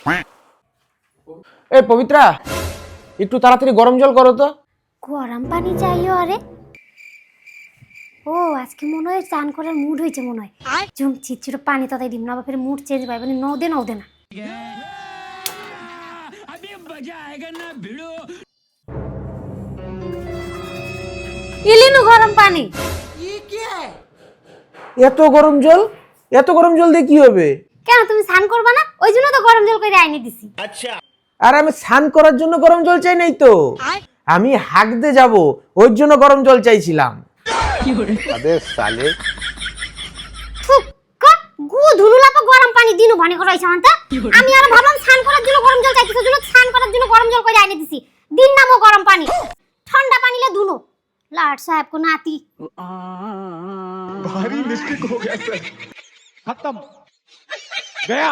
এ পবিত্রা, একটু তাড়াতাড়ি গরম জল করো তো। গরম পানি চাইও আরে। ও আজকে মনে হয় চান করার মুড হয়েছে মনে হয়। জুম চিচ্ছির পানি তাতাই দিম না বাপের মুড চেঞ্জ পাই মানে নদে না। ইলিনু গরম পানি। এত গরম জল, এত গরম জল দিয়ে কি হবে? কেন তুমি স্নান করবা না? ওই জন্য তো গরম জল করে আইনে দিছি। আর আমি স্নান করার জন্য গরম জল চাই নাই তো, আমি হাগতে যাব ওই জন্য গরম জল চাইছিলাম। अबे साले থুক গু ধুনুলাপা গরম পানি দিনু ভানি করাইছ আনতা। আমি আর ভাবলাম স্নান করার জন্য গরম জল চাইছিস জন্য স্নান করার জন্য গরম জল করে আইনে দিছি। দিন নামও গরম পানি, ঠান্ডা পানিলে ধুনো। लाट साहब को नाती भारी मिस्टेक हो गया सर खत्म गया